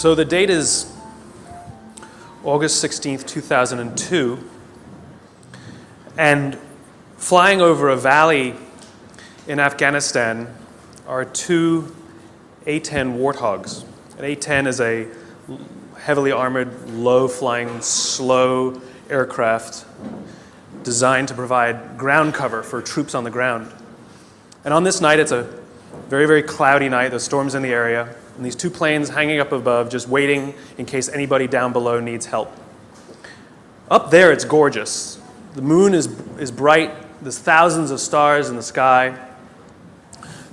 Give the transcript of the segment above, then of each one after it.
So the date is August 16th, 2002, and flying over a valley in Afghanistan are two A-10 Warthogs. An A-10 is a heavily armored, low-flying, slow aircraft designed to provide ground cover for troops on the ground. And on this night, it's a very, very cloudy night. The storm's in the area, and these two planes hanging up above, just waiting in case anybody down below needs help. Up there, it's gorgeous. The moon is bright. There's thousands of stars in the sky.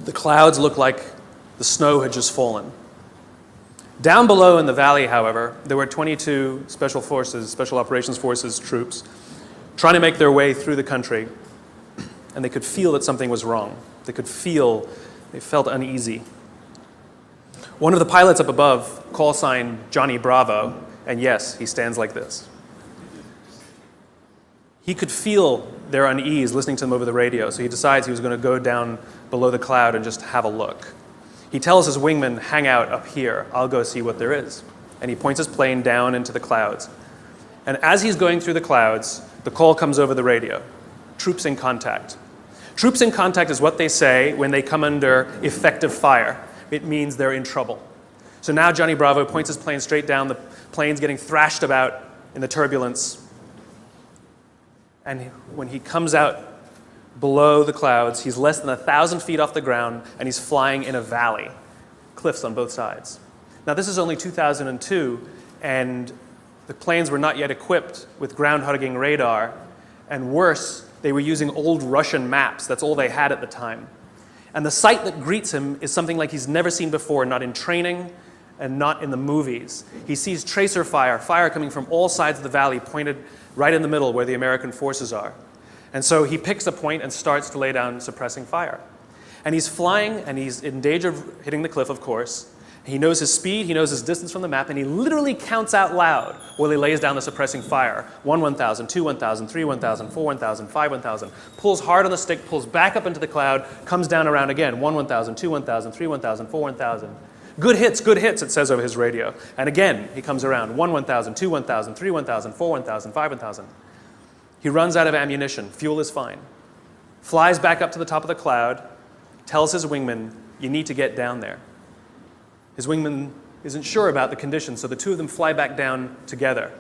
The clouds look like the snow had just fallen. Down below in the valley, however, there were 22 Special Operations Forces troops trying to make their way through the country, and they could feel that something was wrong. They felt uneasy. One of the pilots up above, call sign Johnny Bravo, and yes, he stands like this. He could feel their unease listening to them over the radio, so he decides he was going to go down below the cloud and just have a look. He tells his wingman, hang out up here, I'll go see what there is. And he points his plane down into the clouds. And as he's going through the clouds, the call comes over the radio, troops in contact. Troops in contact is what they say when they come under effective fire. It means they're in trouble. So now Johnny Bravo points his plane straight down, the plane's getting thrashed about in the turbulence. And when he comes out below the clouds, he's less than 1,000 feet off the ground, and he's flying in a valley, cliffs on both sides. Now this is only 2002, and the planes were not yet equipped with ground-hugging radar, and worse, they were using old Russian maps. That's all they had at the time. And the sight that greets him is something like he's never seen before, not in training and not in the movies. He sees tracer fire coming from all sides of the valley, pointed right in the middle where the American forces are. And so he picks a point and starts to lay down suppressing fire. And he's flying, and he's in danger of hitting the cliff, of course. He knows his speed, he knows his distance from the map, and he literally counts out loud while he lays down the suppressing fire. 1 1,000, 2 1,000, 3 1,000, 4 1,000, 5 1,000. Pulls hard on the stick, pulls back up into the cloud, comes down around again. 1 1,000, 2 1,000, 3 1,000, 4 1,000. Good hits, it says over his radio. And again, he comes around. 1 1,000, 2 1,000, 3 1,000, 4 1,000, 5 1,000. He runs out of ammunition. Fuel is fine. Flies back up to the top of the cloud, tells his wingman, you need to get down there. His wingman isn't sure about the conditions, so the two of them fly back down together.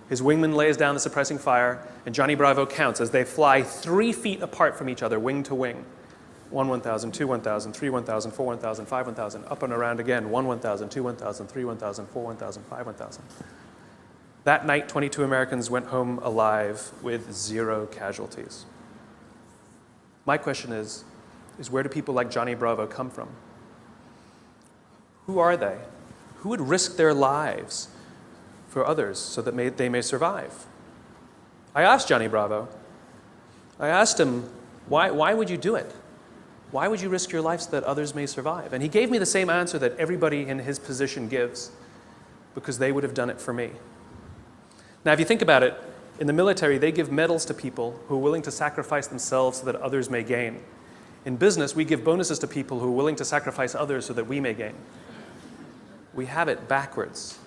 His wingman lays down the suppressing fire, and Johnny Bravo counts as they fly 3 feet apart from each other, wing to wing. 1 1,000, 2 1,000, 3 1,000, 4 1,000, 5 1,000, up and around again. 1 1,000, 2 1,000, 3 1,000, 4 1,000, 5 1,000. That night, 22 Americans went home alive with 0 casualties. My question is where do people like Johnny Bravo come from? Who are they? Who would risk their lives for others so that they may survive? I asked Johnny Bravo. I asked him, why would you do it? Why would you risk your life so that others may survive? And he gave me the same answer that everybody in his position gives, because they would have done it for me. Now, if you think about it, in the military, they give medals to people who are willing to sacrifice themselves so that others may gain. In business, we give bonuses to people who are willing to sacrifice others so that we may gain. We have it backwards.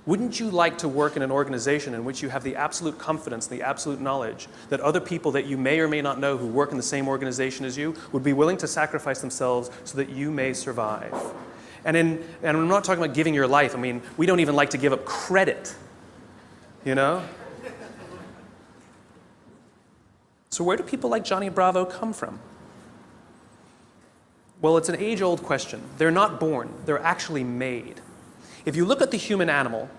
Wouldn't you like to work in an organization in which you have the absolute confidence, the absolute knowledge that other people that you may or may not know who work in the same organization as you would be willing to sacrifice themselves so that you may survive? And I'm not talking about giving your life. I mean, we don't even like to give up credit, you know? So where do people like Johnny Bravo come from? Well, it's an age-old question. They're not born. They're actually made. If you look at the human animal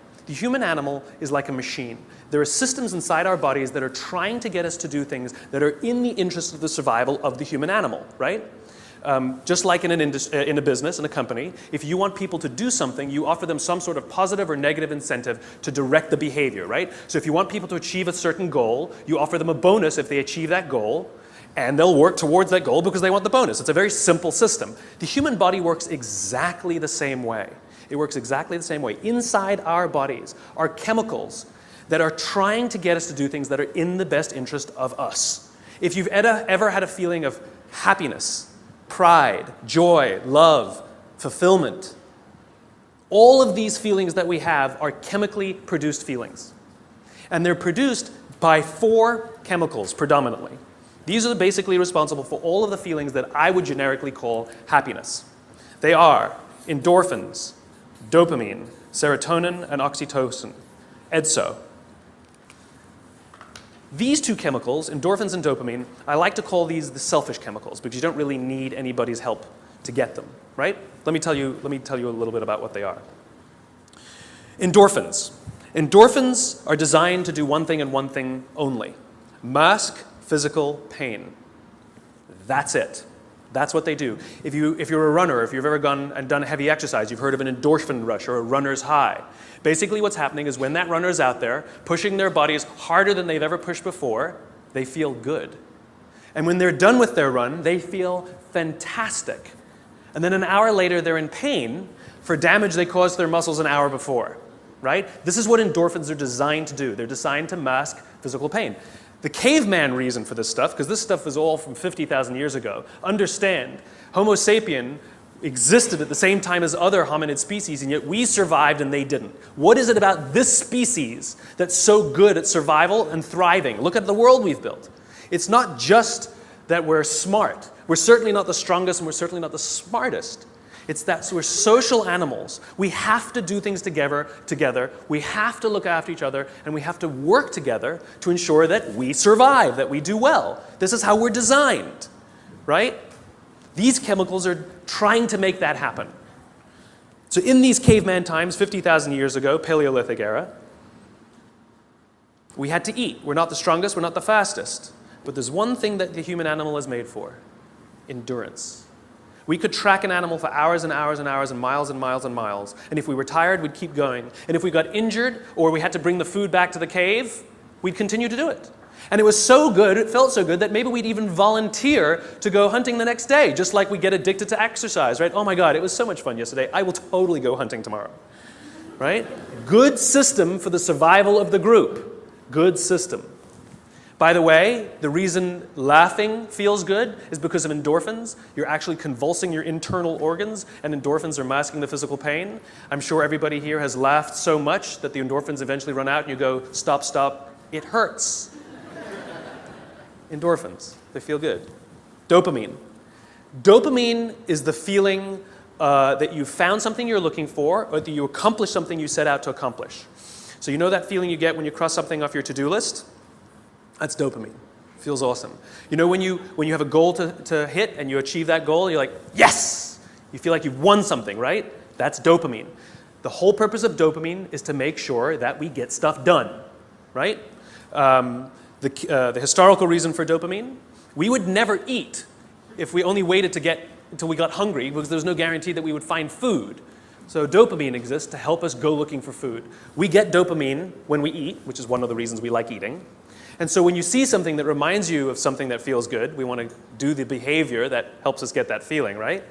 is like a machine. There are systems inside our bodies that are trying to get us to do things that are in the interest of the survival of the human animal, right? Just like in a business, in a company, if you want people to do something, you offer them some sort of positive or negative incentive to direct the behavior, right? So if you want people to achieve a certain goal, you offer them a bonus if they achieve that goal, and they'll work towards that goal because they want the bonus. It's a very simple system. The human body works exactly the same way. It works exactly the same way. Inside our bodies are chemicals that are trying to get us to do things that are in the best interest of us. If you've ever had a feeling of happiness, pride, joy, love, fulfillment, All of these feelings that we have are chemically produced feelings. And they're produced by 4 chemicals predominantly. These are basically responsible for all of the feelings that I would generically call happiness. They are endorphins, dopamine, serotonin, and oxytocin, EDSO. These 2 chemicals, endorphins and dopamine, I like to call these the selfish chemicals because you don't really need anybody's help to get them, right? Let me tell you a little bit about what they are. Endorphins. Endorphins are designed to do one thing and one thing only: mask physical pain. That's it. That's what they do. If you're a runner, if you've ever gone and done heavy exercise, you've heard of an endorphin rush or a runner's high. Basically what's happening is when that runner's out there pushing their bodies harder than they've ever pushed before, they feel good. And when they're done with their run, they feel fantastic. And then an hour later, they're in pain for damage they caused to their muscles an hour before, right? This is what endorphins are designed to do. They're designed to mask physical pain. The caveman reason for this stuff, because this stuff is all from 50,000 years ago, understand, Homo sapien existed at the same time as other hominid species, and yet we survived and they didn't. What is it about this species that's so good at survival and thriving? Look at the world we've built. It's not just that we're smart. We're certainly not the strongest and we're certainly not the smartest. It's that we're social animals. We have to do things together. We have to look after each other, and we have to work together to ensure that we survive, that we do well. This is how we're designed, right? These chemicals are trying to make that happen. So in these caveman times, 50,000 years ago, Paleolithic era, we had to eat. We're not the strongest, we're not the fastest. But there's one thing that the human animal is made for: endurance. We could track an animal for hours and hours and hours and miles and miles and miles. And if we were tired, we'd keep going. And if we got injured or we had to bring the food back to the cave, we'd continue to do it. And it was so good, it felt so good, that maybe we'd even volunteer to go hunting the next day, just like we get addicted to exercise, right? Oh my God, it was so much fun yesterday. I will totally go hunting tomorrow, right? Good system for the survival of the group. Good system. By the way, the reason laughing feels good is because of endorphins. You're actually convulsing your internal organs, and endorphins are masking the physical pain. I'm sure everybody here has laughed so much that the endorphins eventually run out and you go, stop, stop, it hurts. Endorphins, they feel good. Dopamine. Dopamine is the feeling that you found something you're looking for, or that you accomplished something you set out to accomplish. So you know that feeling you get when you cross something off your to-do list? That's dopamine. Feels awesome. You know when you have a goal to hit and you achieve that goal, you're like, yes! You feel like you've won something, right? That's dopamine. The whole purpose of dopamine is to make sure that we get stuff done, right? The historical reason for dopamine, we would never eat if we only waited until we got hungry, because there's no guarantee that we would find food. So dopamine exists to help us go looking for food. We get dopamine when we eat, which is one of the reasons we like eating. And so when you see something that reminds you of something that feels good, we want to do the behavior that helps us get that feeling, right?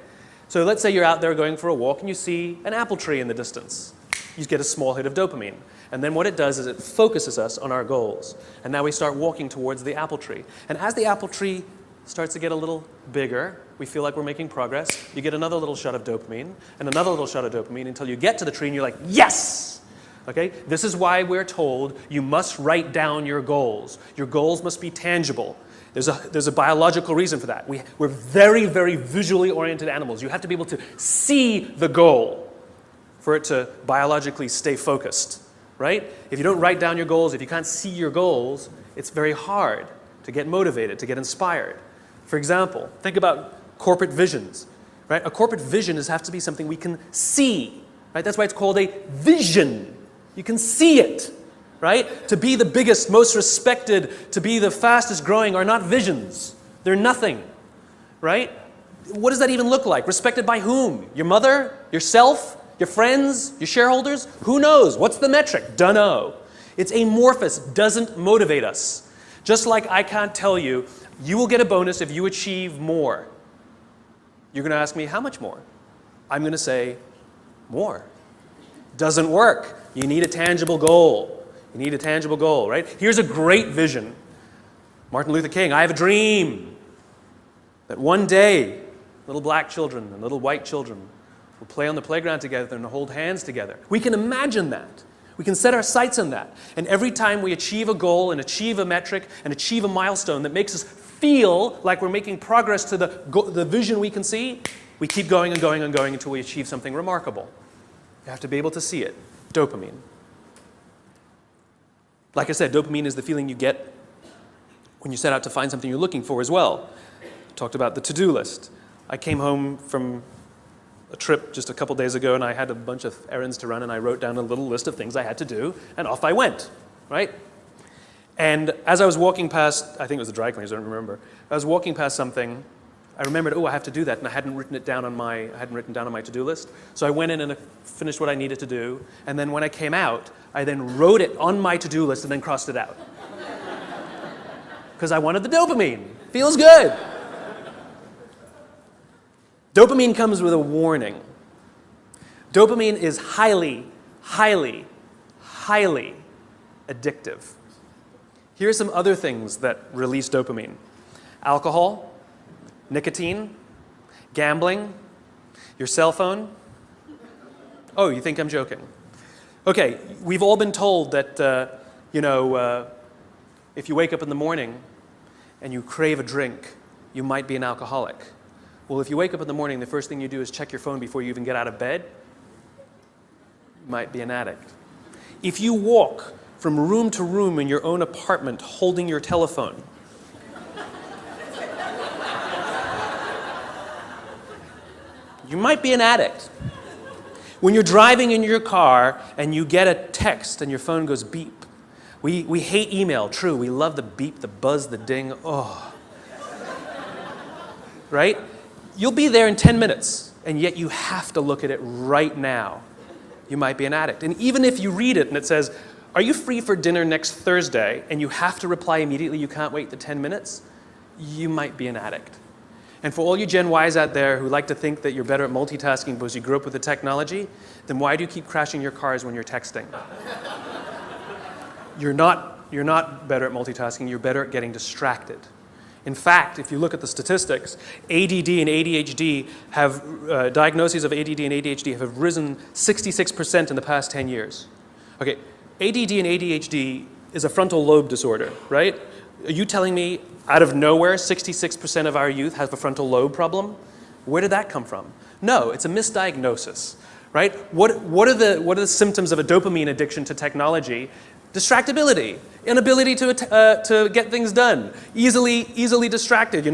So let's say you're out there going for a walk and you see an apple tree in the distance. You get a small hit of dopamine. And then what it does is it focuses us on our goals. And now we start walking towards the apple tree. And as the apple tree starts to get a little bigger, we feel like we're making progress. You get another little shot of dopamine and another little shot of dopamine until you get to the tree and you're like, yes! Okay? This is why we're told you must write down your goals. Your goals must be tangible. There's a biological reason for that. We're very, very visually oriented animals. You have to be able to see the goal for it to biologically stay focused, right? If you don't write down your goals, if you can't see your goals, it's very hard to get motivated, to get inspired. For example, think about corporate visions, right? A corporate vision has to be something we can see, right? That's why it's called a vision. You can see it, right? To be the biggest, most respected, to be the fastest growing are not visions. They're nothing, right? What does that even look like? Respected by whom? Your mother? Yourself? Your friends? Your shareholders? Who knows? What's the metric? Dunno. It's amorphous, doesn't motivate us. Just like I can't tell you, you will get a bonus if you achieve more. You're going to ask me, how much more? I'm going to say, more. Doesn't work. You need a tangible goal. You need a tangible goal, right? Here's a great vision. Martin Luther King, I have a dream that one day little black children and little white children We'll play on the playground together and hold hands together. We can imagine that. We can set our sights on that. And every time we achieve a goal and achieve a metric and achieve a milestone that makes us feel like we're making progress to the vision we can see, we keep going and going and going until we achieve something remarkable. You have to be able to see it. Dopamine. Like I said, dopamine is the feeling you get when you set out to find something you're looking for as well. I talked about the to-do list. I came home from a trip just a couple days ago, and I had a bunch of errands to run, and I wrote down a little list of things I had to do, and off I went, right? And as I was walking past, I think it was the dry cleaners, I don't remember. I was walking past something, I remembered, I have to do that, and I hadn't written down on my to-do list. So I went in and I finished what I needed to do, and then when I came out, I then wrote it on my to-do list and then crossed it out. Because I wanted the dopamine. Feels good. Dopamine comes with a warning. Dopamine is highly, highly, highly addictive. Here are some other things that release dopamine. Alcohol, nicotine, gambling, your cell phone. Oh, you think I'm joking? Okay, we've all been told that, if you wake up in the morning and you crave a drink, you might be an alcoholic. Well, if you wake up in the morning, the first thing you do is check your phone before you even get out of bed, you might be an addict. If you walk from room to room in your own apartment holding your telephone, you might be an addict. When you're driving in your car and you get a text and your phone goes beep, we hate email, true. We love the beep, the buzz, the ding, oh. Right? You'll be there in 10 minutes, and yet you have to look at it right now. You might be an addict. And even if you read it and it says, are you free for dinner next Thursday, and you have to reply immediately, you can't wait the 10 minutes, you might be an addict. And for all you Gen Ys out there who like to think that you're better at multitasking because you grew up with the technology, then why do you keep crashing your cars when you're texting? You're not better at multitasking, you're better at getting distracted. In fact, if you look at the statistics, ADD and ADHD have, diagnoses of ADD and ADHD have risen 66% in the past 10 years. Okay, ADD and ADHD is a frontal lobe disorder, right? Are you telling me out of nowhere 66% of our youth have a frontal lobe problem? Where did that come from? No, it's a misdiagnosis, right? What are the symptoms of a dopamine addiction to technology? Distractibility, inability to get things done, easily distracted,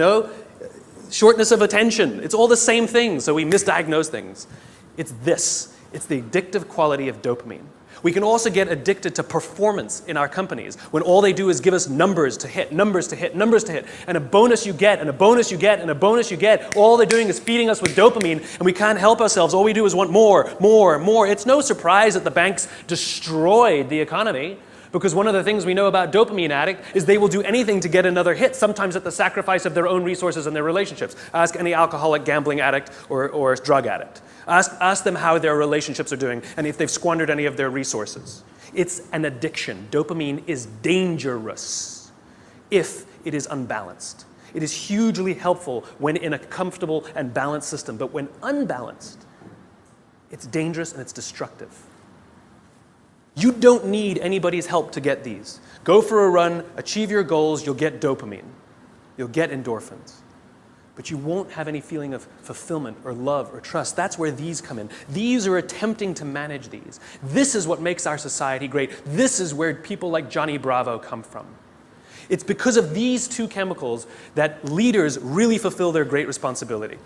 shortness of attention. It's all the same thing, so we misdiagnose things. It's the addictive quality of dopamine. We can also get addicted to performance in our companies when all they do is give us numbers to hit, numbers to hit, numbers to hit, and a bonus you get, and a bonus you get, and a bonus you get. All they're doing is feeding us with dopamine, and we can't help ourselves. All we do is want more, more, more. It's no surprise that the banks destroyed the economy, because one of the things we know about dopamine addict is they will do anything to get another hit, sometimes at the sacrifice of their own resources and their relationships. Ask any alcoholic, gambling addict, or drug addict. Ask them how their relationships are doing and if they've squandered any of their resources. It's an addiction. Dopamine is dangerous if it is unbalanced. It is hugely helpful when in a comfortable and balanced system, but when unbalanced, it's dangerous and it's destructive. You don't need anybody's help to get these. Go for a run, achieve your goals, you'll get dopamine. You'll get endorphins. But you won't have any feeling of fulfillment or love or trust. That's where these come in. These are attempting to manage these. This is what makes our society great. This is where people like Johnny Bravo come from. It's because of these two chemicals that leaders really fulfill their great responsibility.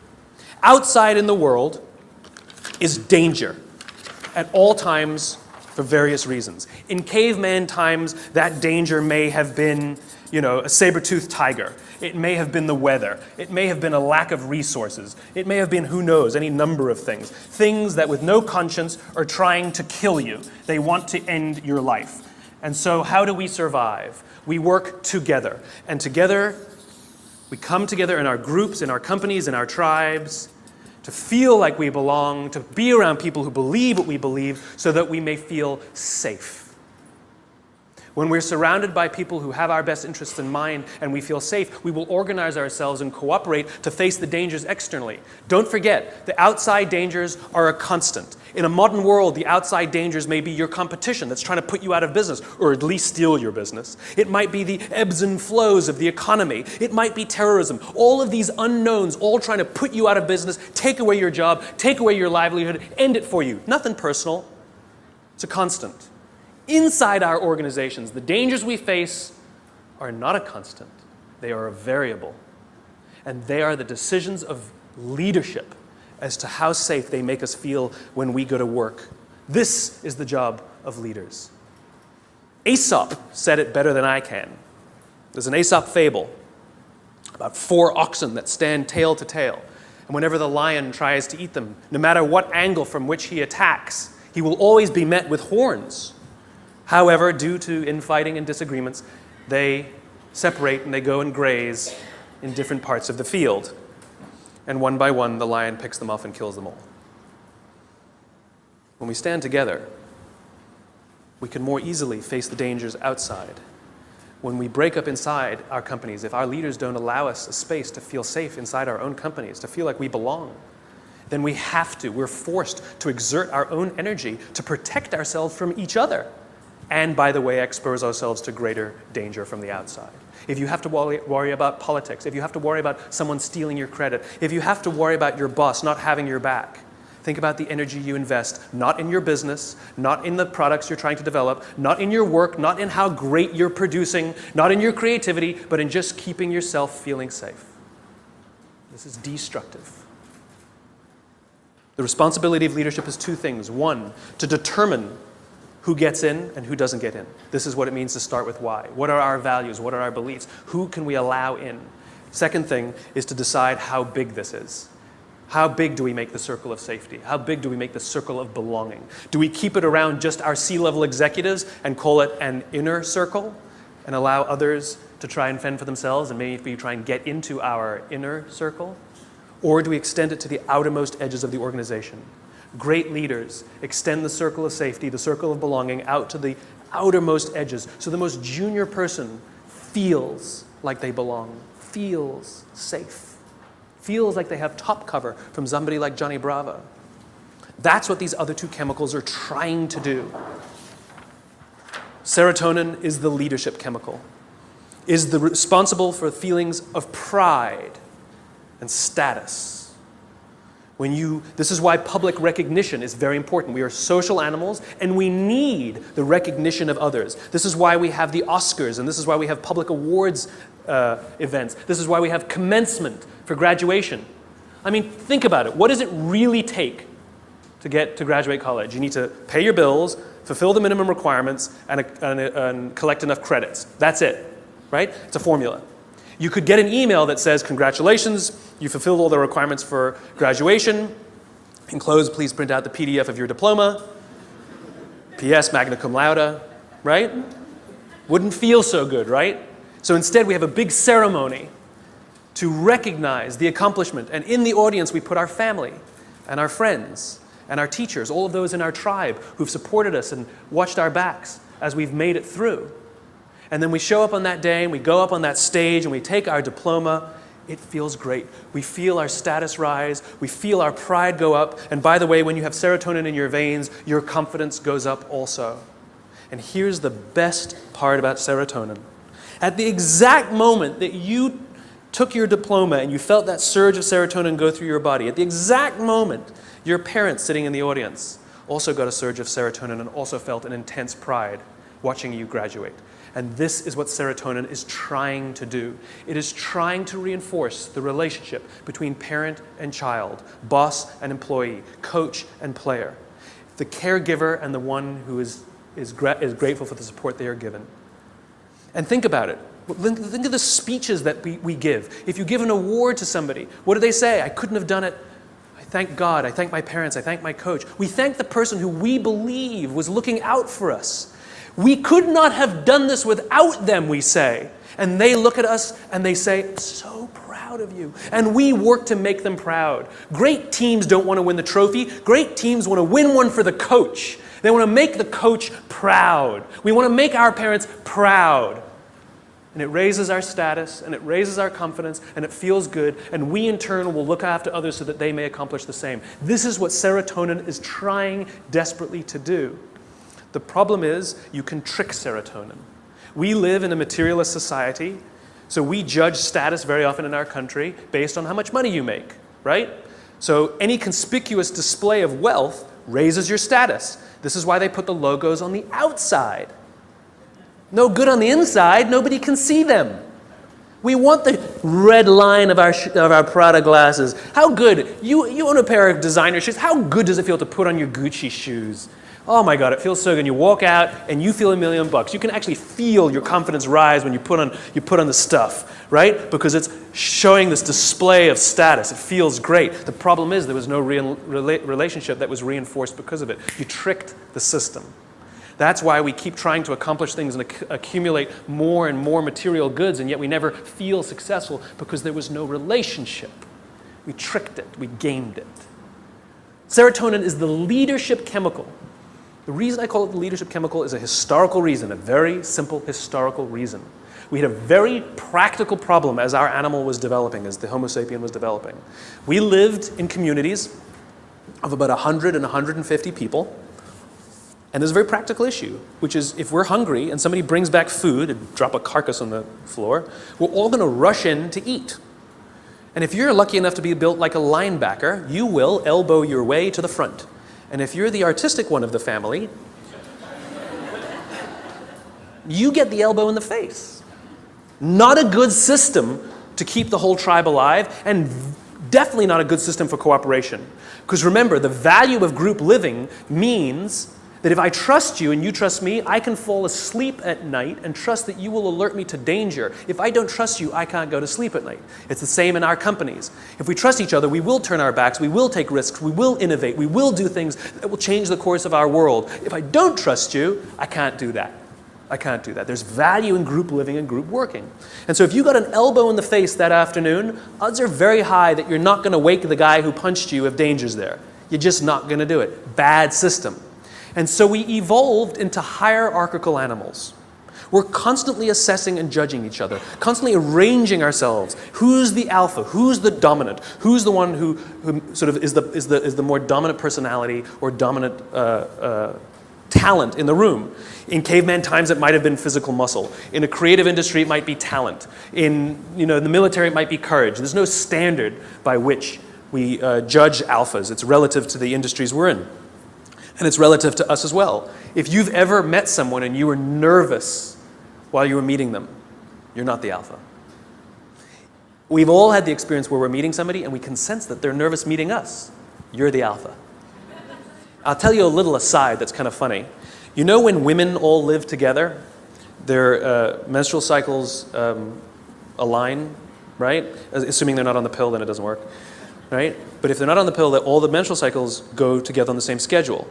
Outside in the world is danger at all times for various reasons. In caveman times, that danger may have been, a saber-toothed tiger. It may have been the weather. It may have been a lack of resources. It may have been, who knows, any number of things. Things that with no conscience are trying to kill you. They want to end your life. And so how do we survive? We work together. And together, we come together in our groups, in our companies, in our tribes, to feel like we belong, to be around people who believe what we believe, so that we may feel safe. When we're surrounded by people who have our best interests in mind and we feel safe, we will organize ourselves and cooperate to face the dangers externally. Don't forget, the outside dangers are a constant. In a modern world, the outside dangers may be your competition that's trying to put you out of business, or at least steal your business. It might be the ebbs and flows of the economy. It might be terrorism. All of these unknowns, all trying to put you out of business, take away your job, take away your livelihood, end it for you. Nothing personal. It's a constant. Inside our organizations, the dangers we face are not a constant. They are a variable. And they are the decisions of leadership as to how safe they make us feel when we go to work. This is the job of leaders. Aesop said it better than I can. There's an Aesop fable about 4 oxen that stand tail to tail. And whenever the lion tries to eat them, no matter what angle from which he attacks, he will always be met with horns. However, due to infighting and disagreements, they separate and they go and graze in different parts of the field. And one by one, the lion picks them off and kills them all. When we stand together, we can more easily face the dangers outside. When we break up inside our companies, if our leaders don't allow us a space to feel safe inside our own companies, to feel like we belong, then we're forced to exert our own energy to protect ourselves from each other. And, by the way, expose ourselves to greater danger from the outside. If you have to worry about politics, if you have to worry about someone stealing your credit, if you have to worry about your boss not having your back, think about the energy you invest, not in your business, not in the products you're trying to develop, not in your work, not in how great you're producing, not in your creativity, but in just keeping yourself feeling safe. This is destructive. The responsibility of leadership is 2 things. 1, to determine who gets in and who doesn't get in. This is what it means to start with why. What are our values? What are our beliefs? Who can we allow in? Second thing is to decide how big this is. How big do we make the circle of safety? How big do we make the circle of belonging? Do we keep it around just our C-level executives and call it an inner circle and allow others to try and fend for themselves and maybe try and get into our inner circle? Or do we extend it to the outermost edges of the organization? Great leaders extend the circle of safety, the circle of belonging, out to the outermost edges. So the most junior person feels like they belong, feels safe, feels like they have top cover from somebody like Johnny Bravo. That's what these other 2 chemicals are trying to do. Serotonin is the leadership chemical, is responsible for feelings of pride and status. This is why public recognition is very important. We are social animals, and we need the recognition of others. This is why we have the Oscars, and this is why we have public awards events. This is why we have commencement for graduation. I mean, think about it. What does it really take to get to graduate college? You need to pay your bills, fulfill the minimum requirements, and collect enough credits. That's it, right? It's a formula. You could get an email that says, congratulations, you fulfilled all the requirements for graduation. Enclosed, please print out the PDF of your diploma. P.S. magna cum laude, right? Wouldn't feel so good, right? So instead, we have a big ceremony to recognize the accomplishment. And in the audience, we put our family and our friends and our teachers, all of those in our tribe who've supported us and watched our backs as we've made it through. And then we show up on that day, and we go up on that stage, and we take our diploma. It feels great. We feel our status rise. We feel our pride go up. And by the way, when you have serotonin in your veins, your confidence goes up also. And here's the best part about serotonin. At the exact moment that you took your diploma and you felt that surge of serotonin go through your body, at the exact moment, your parents sitting in the audience also got a surge of serotonin and also felt an intense pride watching you graduate. And this is what serotonin is trying to do. It is trying to reinforce the relationship between parent and child, boss and employee, coach and player, the caregiver and the one who is grateful for the support they are given. And think about it. Think of the speeches that we give. If you give an award to somebody, what do they say? I couldn't have done it. I thank God. I thank my parents. I thank my coach. We thank the person who we believe was looking out for us. We could not have done this without them, we say. And they look at us and they say, so proud of you. And we work to make them proud. Great teams don't want to win the trophy. Great teams want to win one for the coach. They want to make the coach proud. We want to make our parents proud. And it raises our status, and it raises our confidence, and it feels good, and we in turn will look after others so that they may accomplish the same. This is what serotonin is trying desperately to do. The problem is you can trick serotonin. We live in a materialist society, so we judge status very often in our country based on how much money you make, right? So any conspicuous display of wealth raises your status. This is why they put the logos on the outside. No good on the inside, nobody can see them. We want the red line of our Prada glasses. How good, you own a pair of designer shoes, how good does it feel to put on your Gucci shoes? Oh my God, it feels so good. You walk out and you feel $1 million. You can actually feel your confidence rise when you put on the stuff, right? Because it's showing this display of status. It feels great. The problem is there was no real relationship that was reinforced because of it. You tricked the system. That's why we keep trying to accomplish things and accumulate more and more material goods, and yet we never feel successful because there was no relationship. We tricked it. We gamed it. Serotonin is the leadership chemical. The reason I call it the leadership chemical is a historical reason, a very simple historical reason. We had a very practical problem as our animal was developing, as the Homo sapien was developing. We lived in communities of about 100 and 150 people. And there's a very practical issue, which is if we're hungry and somebody brings back food and drop a carcass on the floor, we're all going to rush in to eat. And if you're lucky enough to be built like a linebacker, you will elbow your way to the front. And if you're the artistic one of the family, you get the elbow in the face. Not a good system to keep the whole tribe alive, and definitely not a good system for cooperation. Because remember, the value of group living means that if I trust you and you trust me, I can fall asleep at night and trust that you will alert me to danger. If I don't trust you, I can't go to sleep at night. It's the same in our companies. If we trust each other, we will turn our backs, we will take risks, we will innovate, we will do things that will change the course of our world. If I don't trust you, I can't do that. I can't do that. There's value in group living and group working. And so if you got an elbow in the face that afternoon, odds are very high that you're not going to wake the guy who punched you if danger's there. You're just not going to do it. Bad system. And so we evolved into hierarchical animals. We're constantly assessing and judging each other, constantly arranging ourselves. Who's the alpha? Who's the dominant? Who's the one who sort of is the more dominant personality or dominant talent in the room? In caveman times, it might have been physical muscle. In a creative industry, it might be talent. In the military, it might be courage. There's no standard by which we judge alphas. It's relative to the industries we're in. And it's relative to us as well. If you've ever met someone and you were nervous while you were meeting them, you're not the alpha. We've all had the experience where we're meeting somebody and we can sense that they're nervous meeting us. You're the alpha. I'll tell you a little aside that's kind of funny. You know when women all live together, their menstrual cycles align, right? Assuming they're not on the pill, then it doesn't work, right? But if they're not on the pill, all the menstrual cycles go together on the same schedule.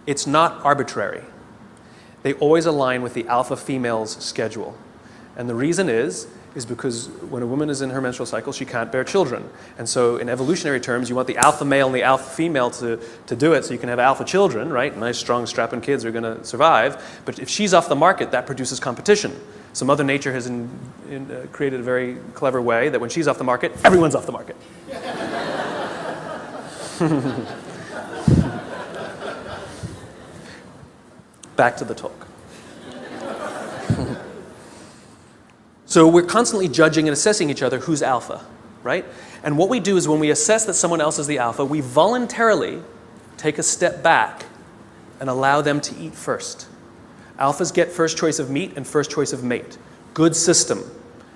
It's not arbitrary. They always align with the alpha female's schedule. And the reason is because when a woman is in her menstrual cycle, she can't bear children. And so in evolutionary terms, you want the alpha male and the alpha female to do it so you can have alpha children, right? Nice, strong, strapping kids are going to survive. But if she's off the market, that produces competition. So Mother Nature has created a very clever way that when she's off the market, everyone's off the market. Back to the talk. So we're constantly judging and assessing each other who's alpha, right? And what we do is when we assess that someone else is the alpha, we voluntarily take a step back and allow them to eat first. Alphas get first choice of meat and first choice of mate. Good system.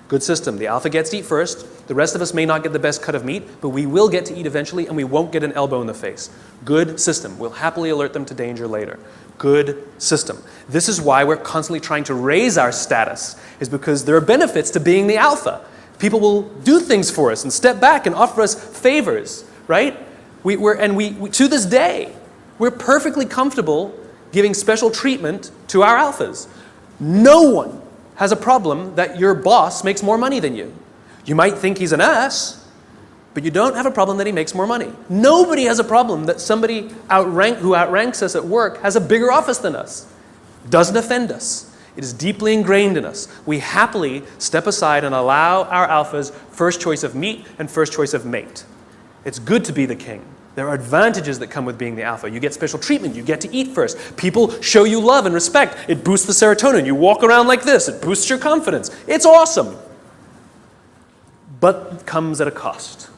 Good system. The alpha gets to eat first. The rest of us may not get the best cut of meat, but we will get to eat eventually and we won't get an elbow in the face. Good system. We'll happily alert them to danger later. Good system. This is why we're constantly trying to raise our status, is because there are benefits to being the alpha. People will do things for us and step back and offer us favors, right? We to this day, we're perfectly comfortable giving special treatment to our alphas. No one has a problem that your boss makes more money than you. You might think he's an ass, But you don't have a problem that he makes more money. Nobody has a problem that somebody who outranks us at work has a bigger office than us. Doesn't offend us. It is deeply ingrained in us. We happily step aside and allow our alphas first choice of meat and first choice of mate. It's good to be the king. There are advantages that come with being the alpha. You get special treatment. You get to eat first. People show you love and respect. It boosts the serotonin. You walk around like this. It boosts your confidence. It's awesome. But it comes at a cost.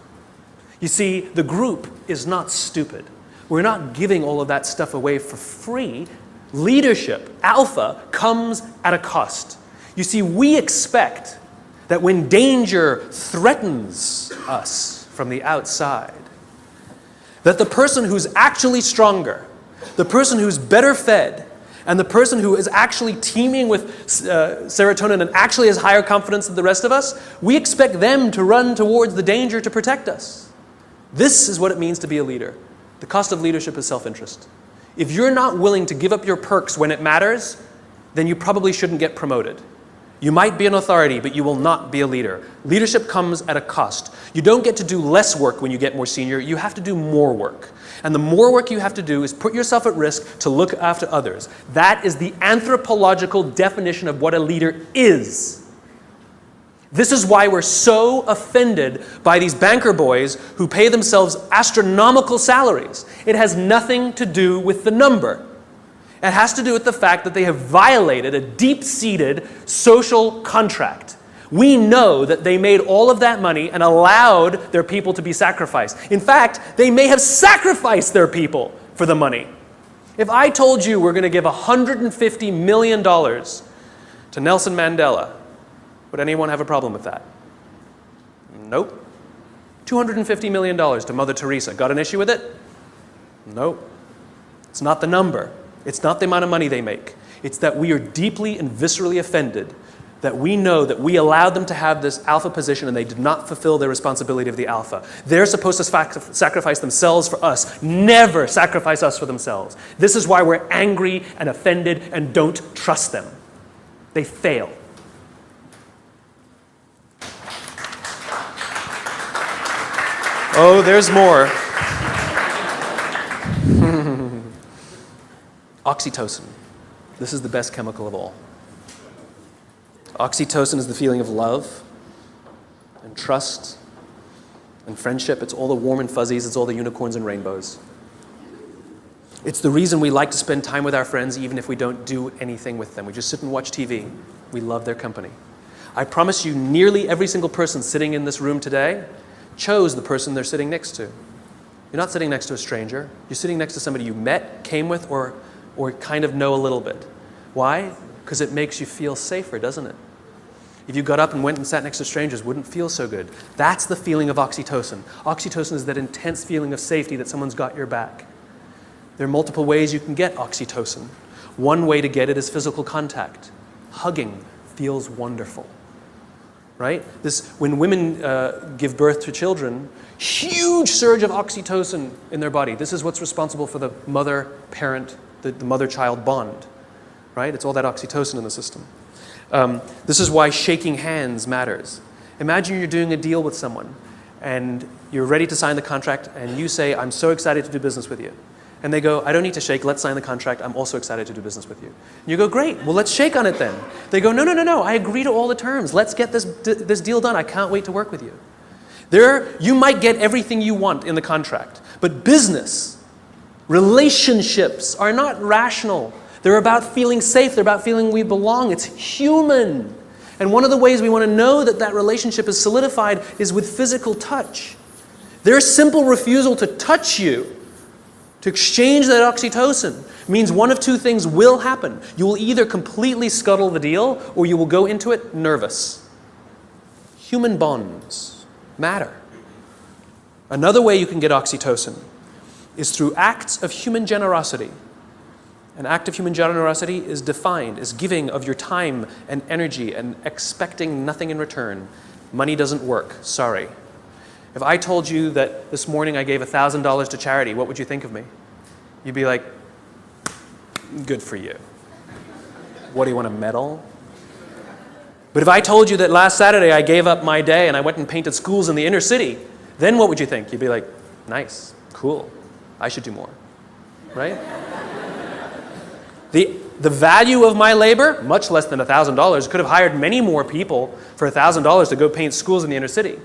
You see, the group is not stupid. We're not giving all of that stuff away for free. Leadership, alpha, comes at a cost. You see, we expect that when danger threatens us from the outside, that the person who's actually stronger, the person who's better fed, and the person who is actually teeming with serotonin and actually has higher confidence than the rest of us, we expect them to run towards the danger to protect us. This is what it means to be a leader. The cost of leadership is self-interest. If you're not willing to give up your perks when it matters, then you probably shouldn't get promoted. You might be an authority, but you will not be a leader. Leadership comes at a cost. You don't get to do less work when you get more senior. You have to do more work. And the more work you have to do is put yourself at risk to look after others. That is the anthropological definition of what a leader is. This is why we're so offended by these banker boys who pay themselves astronomical salaries. It has nothing to do with the number. It has to do with the fact that they have violated a deep-seated social contract. We know that they made all of that money and allowed their people to be sacrificed. In fact, they may have sacrificed their people for the money. If I told you we're going to give $150 million to Nelson Mandela, would anyone have a problem with that? Nope. $250 million to Mother Teresa. Got an issue with it? Nope. It's not the number. It's not the amount of money they make. It's that we are deeply and viscerally offended that we know that we allowed them to have this alpha position and they did not fulfill their responsibility of the alpha. They're supposed to sacrifice themselves for us. Never sacrifice us for themselves. This is why we're angry and offended and don't trust them. They fail. Oh, there's more. Oxytocin. This is the best chemical of all. Oxytocin is the feeling of love and trust and friendship. It's all the warm and fuzzies. It's all the unicorns and rainbows. It's the reason we like to spend time with our friends even if we don't do anything with them. We just sit and watch TV. We love their company. I promise you, nearly every single person sitting in this room today chose the person they're sitting next to. You're not sitting next to a stranger. You're sitting next to somebody you met, came with, or kind of know a little bit. Why? Because it makes you feel safer, doesn't it? If you got up and went and sat next to strangers, it wouldn't feel so good. That's the feeling of oxytocin. Oxytocin is that intense feeling of safety that someone's got your back. There are multiple ways you can get oxytocin. One way to get it is physical contact. Hugging feels wonderful. Right? When women give birth to children, huge surge of oxytocin in their body. This is what's responsible for the mother-parent, the mother-child bond. Right? It's all that oxytocin in the system. This is why shaking hands matters. Imagine you're doing a deal with someone and you're ready to sign the contract and you say, I'm so excited to do business with you. And they go, I don't need to shake, let's sign the contract, I'm also excited to do business with you. And you go, great, well let's shake on it then. They go, no, I agree to all the terms, let's get this deal done, I can't wait to work with you. You might get everything you want in the contract, but business, relationships are not rational. They're about feeling safe, they're about feeling we belong, it's human. And one of the ways we want to know that that relationship is solidified is with physical touch. Their simple refusal to touch you, to exchange that oxytocin, means one of two things will happen. You will either completely scuttle the deal or you will go into it nervous. Human bonds matter. Another way you can get oxytocin is through acts of human generosity. An act of human generosity is defined as giving of your time and energy and expecting nothing in return. Money doesn't work, sorry. If I told you that this morning I gave $1,000 to charity, what would you think of me? You'd be like, good for you. What, do you want a medal? But if I told you that last Saturday I gave up my day and I went and painted schools in the inner city, then what would you think? You'd be like, nice, cool, I should do more, right? The value of my labor, much less than $1,000, could have hired many more people for $1,000 to go paint schools in the inner city.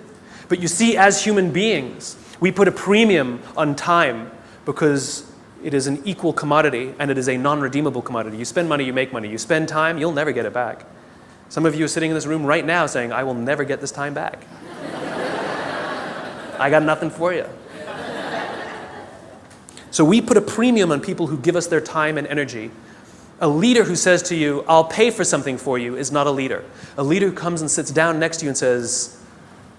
But you see, as human beings, we put a premium on time because it is an equal commodity and it is a non-redeemable commodity. You spend money, you make money. You spend time, you'll never get it back. Some of you are sitting in this room right now saying, I will never get this time back. I got nothing for you. So we put a premium on people who give us their time and energy. A leader who says to you, I'll pay for something for you, is not a leader. A leader who comes and sits down next to you and says,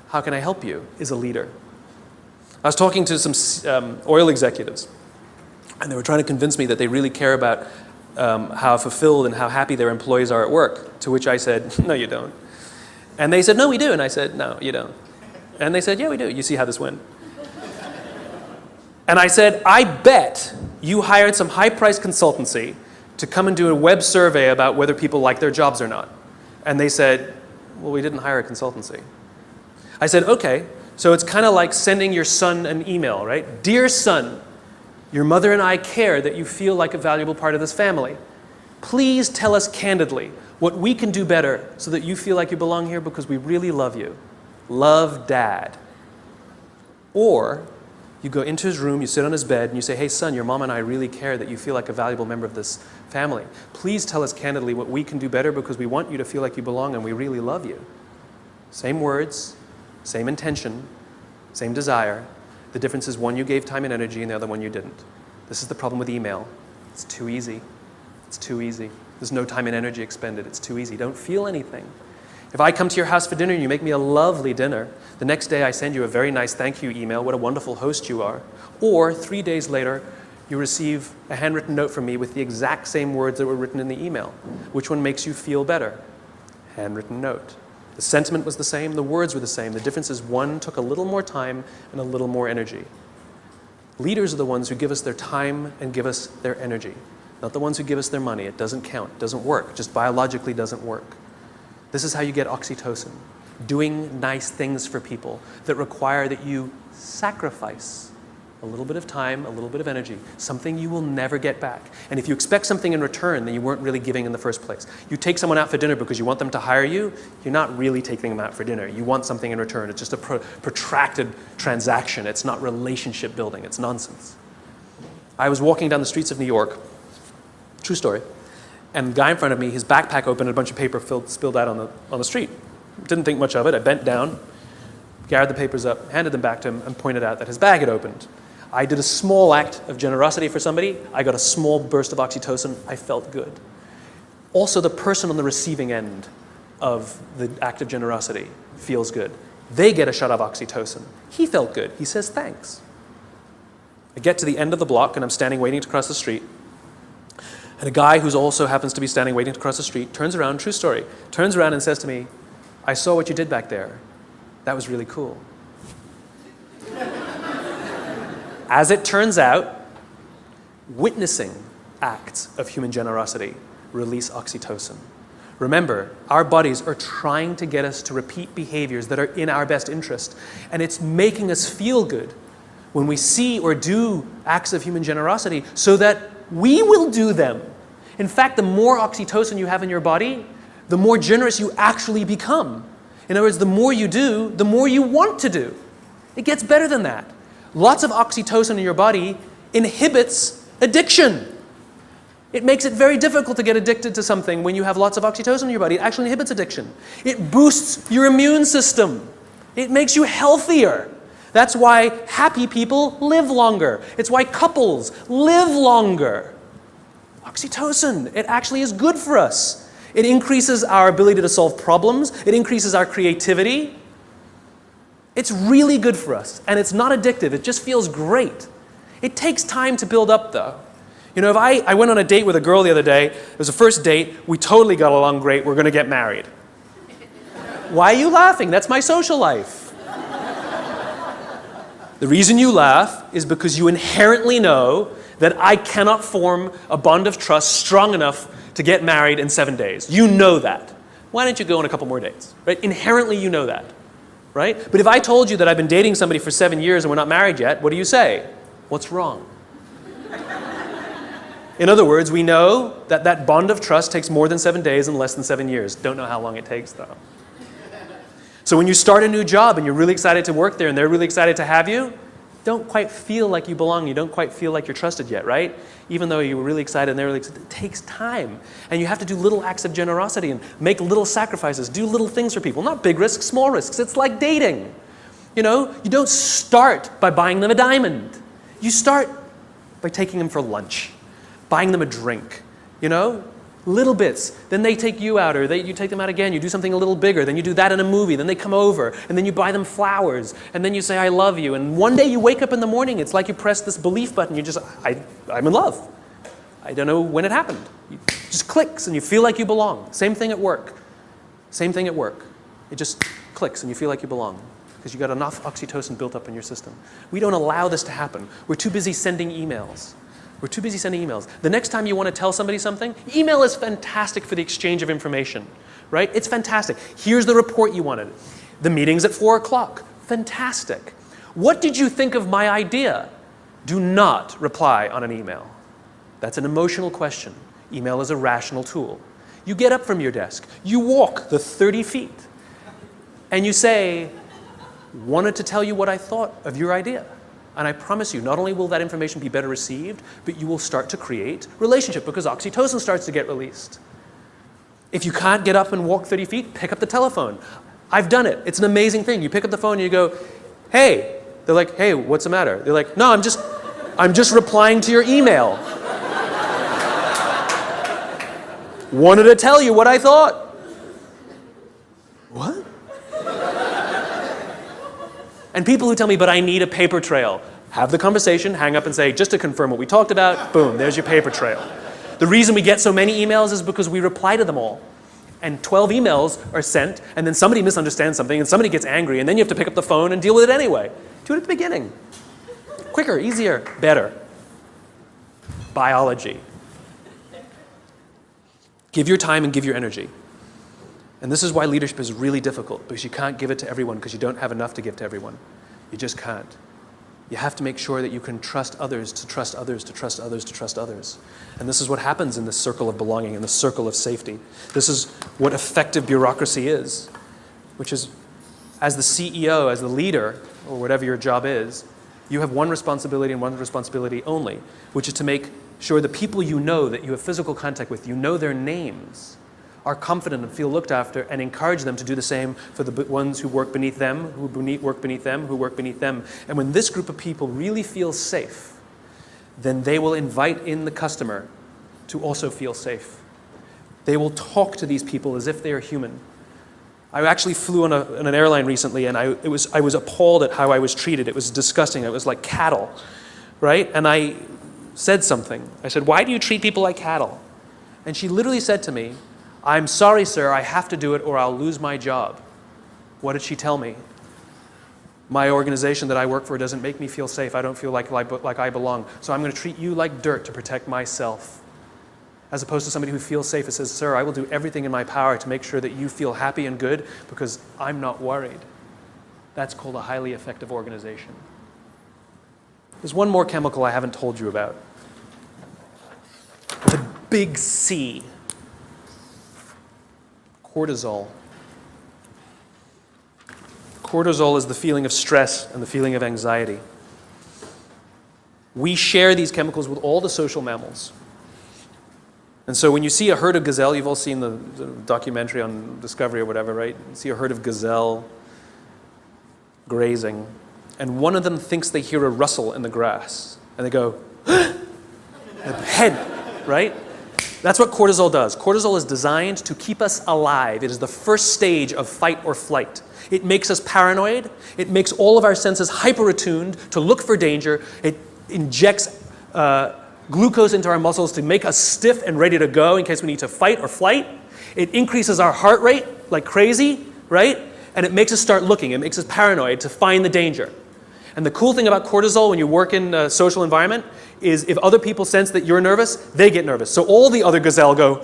how can I help you, is a leader. I was talking to some oil executives, and they were trying to convince me that they really care about how fulfilled and how happy their employees are at work, to which I said, no, you don't. And they said, no, we do. And I said, no, you don't. And they said, yeah, we do. You see how this went. And I said, I bet you hired some high-priced consultancy to come and do a web survey about whether people like their jobs or not. And they said, well, we didn't hire a consultancy. I said, okay, so it's kind of like sending your son an email, right? Dear son, your mother and I care that you feel like a valuable part of this family. Please tell us candidly what we can do better so that you feel like you belong here because we really love you. Love, Dad. Or you go into his room, you sit on his bed, and you say, hey, son, your mom and I really care that you feel like a valuable member of this family. Please tell us candidly what we can do better because we want you to feel like you belong and we really love you. Same words, same intention, same desire. The difference is one you gave time and energy and the other one you didn't. This is the problem with email. It's too easy. It's too easy. There's no time and energy expended. It's too easy. Don't feel anything. If I come to your house for dinner and you make me a lovely dinner, the next day I send you a very nice thank you email, what a wonderful host you are. Or 3 days later, you receive a handwritten note from me with the exact same words that were written in the email. Which one makes you feel better? Handwritten note. The sentiment was the same, the words were the same. The difference is one took a little more time and a little more energy. Leaders are the ones who give us their time and give us their energy, not the ones who give us their money. It doesn't count, it doesn't work, just biologically doesn't work. This is how you get oxytocin, doing nice things for people that require that you sacrifice a little bit of time, a little bit of energy, something you will never get back. And if you expect something in return, then you weren't really giving in the first place. You take someone out for dinner because you want them to hire you, you're not really taking them out for dinner. You want something in return. It's just a protracted transaction. It's not relationship building. It's nonsense. I was walking down the streets of New York, true story, and the guy in front of me, his backpack opened and a bunch of paper spilled out on the street. Didn't think much of it. I bent down, gathered the papers up, handed them back to him, and pointed out that his bag had opened. I did a small act of generosity for somebody. I got a small burst of oxytocin. I felt good. Also, the person on the receiving end of the act of generosity feels good. They get a shot of oxytocin. He felt good. He says thanks. I get to the end of the block, and I'm standing waiting to cross the street. And a guy who also happens to be standing waiting to cross the street turns around, true story, turns around and says to me, I saw what you did back there. That was really cool. As it turns out, witnessing acts of human generosity release oxytocin. Remember, our bodies are trying to get us to repeat behaviors that are in our best interest, and it's making us feel good when we see or do acts of human generosity so that we will do them. In fact, the more oxytocin you have in your body, the more generous you actually become. In other words, the more you do, the more you want to do. It gets better than that. Lots of oxytocin in your body inhibits addiction. It makes it very difficult to get addicted to something when you have lots of oxytocin in your body. It actually inhibits addiction. It boosts your immune system. It makes you healthier. That's why happy people live longer. It's why couples live longer. Oxytocin, it actually is good for us. It increases our ability to solve problems. It increases our creativity. It's really good for us, and it's not addictive. It just feels great. It takes time to build up, though. You know, if I went on a date with a girl the other day. It was a first date. We totally got along great. We're going to get married. Why are you laughing? That's my social life. The reason you laugh is because you inherently know that I cannot form a bond of trust strong enough to get married in 7 days. You know that. Why don't you go on a couple more dates? Right? Inherently, you know that. right? But if I told you that I've been dating somebody for 7 years and we're not married yet, what do you say? What's wrong? In other words, we know that that bond of trust takes more than 7 days and less than 7 years. Don't know how long it takes, though. So when you start a new job and you're really excited to work there and they're really excited to have you, don't quite feel like you belong. You don't quite feel like you're trusted yet, right? Even though you were really excited and they're really excited, it takes time. And you have to do little acts of generosity and make little sacrifices, do little things for people. Not big risks, small risks. It's like dating. You know, you don't start by buying them a diamond. You start by taking them for lunch, buying them a drink, you know? Little bits. Then they take you out, or you take them out again. You do something a little bigger. Then you do that in a movie. Then they come over, and then you buy them flowers, and then you say, I love you. And one day you wake up in the morning, it's like you press this belief button. You just, I'm in love. I don't know when it happened. It just clicks, and you feel like you belong. Same thing at work. Same thing at work. It just clicks, and you feel like you belong because you got enough oxytocin built up in your system. We don't allow this to happen. We're too busy sending emails. We're too busy sending emails. The next time you want to tell somebody something, email is fantastic for the exchange of information, right? It's fantastic. Here's the report you wanted. The meeting's at 4 o'clock. Fantastic. What did you think of my idea? Do not reply on an email. That's an emotional question. Email is a rational tool. You get up from your desk. You walk the 30 feet. And you say, wanted to tell you what I thought of your idea. And I promise you, not only will that information be better received, but you will start to create relationship because oxytocin starts to get released. If you can't get up and walk 30 feet, pick up the telephone. I've done it. It's an amazing thing. You pick up the phone and you go, hey. They're like, hey, what's the matter? They're like, no, I'm just replying to your email. Wanted to tell you what I thought. What? And people who tell me, but I need a paper trail, have the conversation, hang up and say, just to confirm what we talked about, boom, there's your paper trail. The reason we get so many emails is because we reply to them all. And 12 emails are sent, and then somebody misunderstands something, and somebody gets angry, and then you have to pick up the phone and deal with it anyway. Do it at the beginning. Quicker, easier, better. Biology. Give your time and give your energy. And this is why leadership is really difficult, because you can't give it to everyone because you don't have enough to give to everyone. You just can't. You have to make sure that you can trust others, to trust others, to trust others, to trust others. And this is what happens in this circle of belonging, in the circle of safety. This is what effective bureaucracy is, which is, as the CEO, as the leader, or whatever your job is, you have one responsibility and one responsibility only, which is to make sure the people you know that you have physical contact with, you know their names, are confident and feel looked after, and encourage them to do the same for the ones who work beneath them, who work beneath them, who work beneath them. And when this group of people really feel safe, then they will invite in the customer to also feel safe. They will talk to these people as if they are human. I actually flew on an airline recently, and I was appalled at how I was treated. It was disgusting. It was like cattle, right? And I said something. I said, why do you treat people like cattle? And she literally said to me, I'm sorry, sir, I have to do it or I'll lose my job. What did she tell me? My organization that I work for doesn't make me feel safe. I don't feel like I belong. So I'm going to treat you like dirt to protect myself. As opposed to somebody who feels safe and says, sir, I will do everything in my power to make sure that you feel happy and good because I'm not worried. That's called a highly effective organization. There's one more chemical I haven't told you about. The big C. Cortisol. Cortisol is the feeling of stress and the feeling of anxiety. We share these chemicals with all the social mammals. And so when you see a herd of gazelle, you've all seen the documentary on Discovery or whatever, right? You see a herd of gazelle grazing, and one of them thinks they hear a rustle in the grass, and they go, head, right? That's what cortisol does. Cortisol is designed to keep us alive. It is the first stage of fight or flight. It makes us paranoid. It makes all of our senses hyper-attuned to look for danger. It injects glucose into our muscles to make us stiff and ready to go in case we need to fight or flight. It increases our heart rate like crazy, right? And it makes us start looking. It makes us paranoid to find the danger. And the cool thing about cortisol when you work in a social environment is if other people sense that you're nervous, they get nervous. So all the other gazelle go,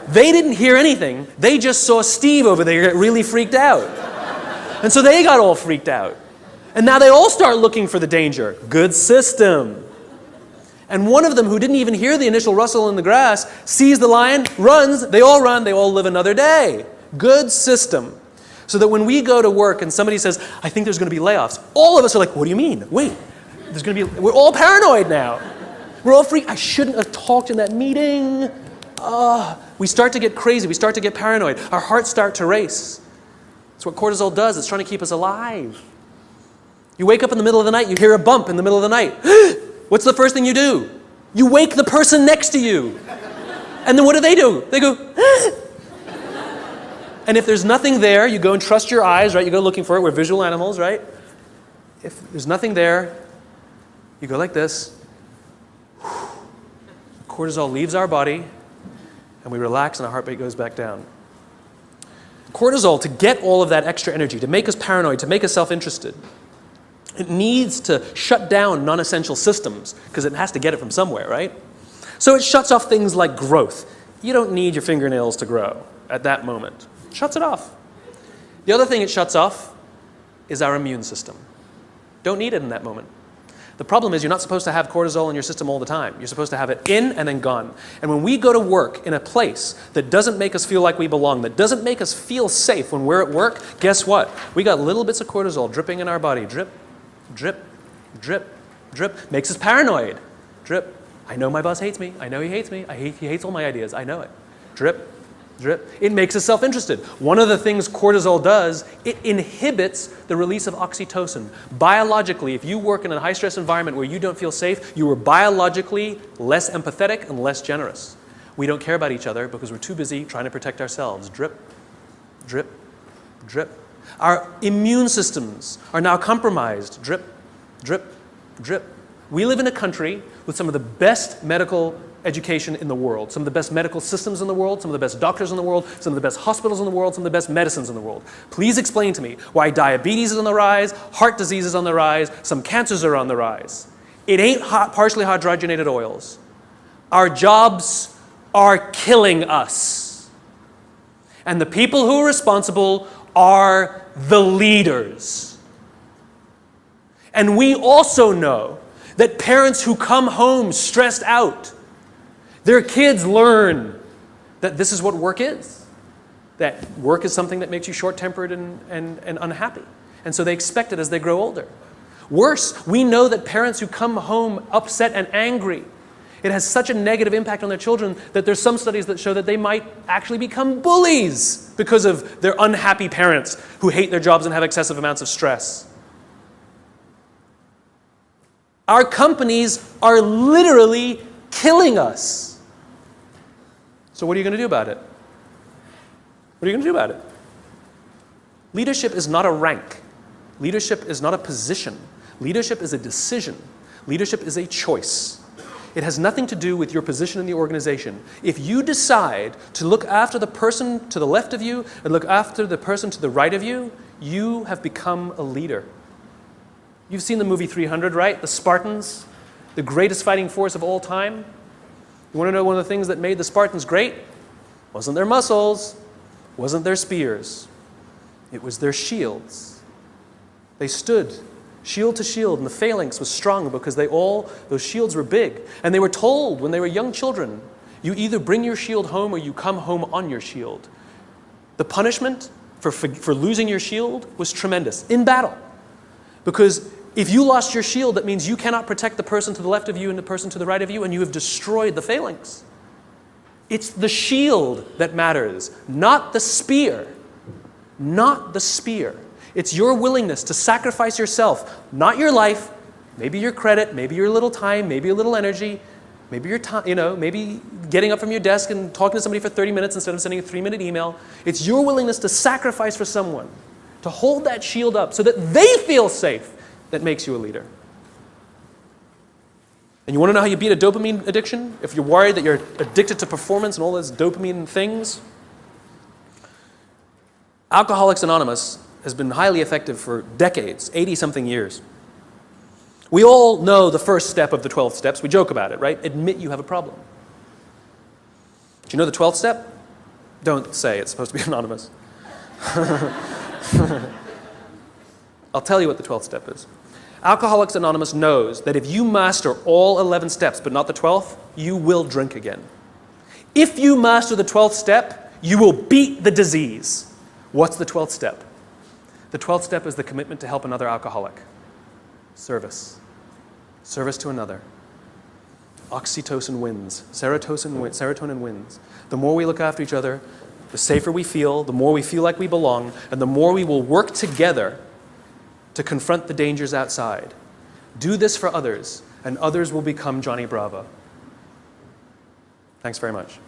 they didn't hear anything. They just saw Steve over there get really freaked out. And so they got all freaked out. And now they all start looking for the danger. Good system. And one of them, who didn't even hear the initial rustle in the grass, sees the lion, runs, they all run, they all live another day. Good system. So that when we go to work and somebody says, I think there's going to be layoffs, all of us are like, what do you mean? Wait, we're all paranoid now. We're all freaked. I shouldn't have talked in that meeting. We start to get crazy. We start to get paranoid. Our hearts start to race. That's what cortisol does. It's trying to keep us alive. You wake up in the middle of the night, you hear a bump in the middle of the night. What's the first thing you do? You wake the person next to you. And then what do? They go, And if there's nothing there, you go and trust your eyes, right? You go looking for it. We're visual animals, right? If there's nothing there, you go like this. Cortisol leaves our body, and we relax, and our heart rate goes back down. Cortisol, to get all of that extra energy, to make us paranoid, to make us self-interested, it needs to shut down non-essential systems because it has to get it from somewhere, right? So it shuts off things like growth. You don't need your fingernails to grow at that moment. It shuts it off. The other thing it shuts off is our immune system. Don't need it in that moment. The problem is you're not supposed to have cortisol in your system all the time. You're supposed to have it in and then gone. And when we go to work in a place that doesn't make us feel like we belong, that doesn't make us feel safe when we're at work, guess what? We got little bits of cortisol dripping in our body. Drip, drip, drip, drip. Makes us paranoid. Drip. I know my boss hates me. I know he hates me. He hates all my ideas. I know it. Drip, drip. It makes us self-interested. One of the things cortisol does, it inhibits the release of oxytocin. Biologically, if you work in a high-stress environment where you don't feel safe, you are biologically less empathetic and less generous. We don't care about each other because we're too busy trying to protect ourselves. Drip, drip, drip. Our immune systems are now compromised. Drip, drip, drip. We live in a country with some of the best medical education in the world, some of the best medical systems in the world, some of the best doctors in the world, some of the best hospitals in the world, some of the best medicines in the world. Please explain to me why diabetes is on the rise, heart disease is on the rise, some cancers are on the rise. It ain't partially hydrogenated oils. Our jobs are killing us. And the people who are responsible are the leaders. And we also know that parents who come home stressed out, their kids learn that this is what work is. That work is something that makes you short-tempered and unhappy. And so they expect it as they grow older. Worse, we know that parents who come home upset and angry, it has such a negative impact on their children that there's some studies that show that they might actually become bullies because of their unhappy parents who hate their jobs and have excessive amounts of stress. Our companies are literally killing us. So what are you going to do about it? What are you going to do about it? Leadership is not a rank. Leadership is not a position. Leadership is a decision. Leadership is a choice. It has nothing to do with your position in the organization. If you decide to look after the person to the left of you and look after the person to the right of you, you have become a leader. You've seen the movie 300, right? The Spartans, the greatest fighting force of all time. You want to know one of the things that made the Spartans great? Wasn't their muscles, wasn't their spears. It was their shields. They stood shield to shield, and the phalanx was strong because those shields were big. And they were told when they were young children, you either bring your shield home or you come home on your shield. The punishment for losing your shield was tremendous in battle. Because if you lost your shield, that means you cannot protect the person to the left of you and the person to the right of you, and you have destroyed the phalanx. It's the shield that matters, not the spear. Not the spear. It's your willingness to sacrifice yourself, not your life, maybe your credit, maybe your little time, maybe a little energy, maybe your time, maybe getting up from your desk and talking to somebody for 30 minutes instead of sending a 3-minute email. It's your willingness to sacrifice for someone, to hold that shield up so that they feel safe, that makes you a leader. And you want to know how you beat a dopamine addiction? If you're worried that you're addicted to performance and all those dopamine things, Alcoholics Anonymous has been highly effective for decades, 80-something years. We all know the first step of the 12 steps. We joke about it, right? Admit you have a problem. Do you know the 12th step? Don't say, it's supposed to be anonymous. I'll tell you what the 12th step is. Alcoholics Anonymous knows that if you master all 11 steps but not the 12th, you will drink again. If you master the 12th step, you will beat the disease. What's the 12th step? The 12th step is the commitment to help another alcoholic. Service. Service to another. Oxytocin wins. Serotonin wins. The more we look after each other, the safer we feel, the more we feel like we belong, and the more we will work together to confront the dangers outside. Do this for others, and others will become Johnny Bravo. Thanks very much.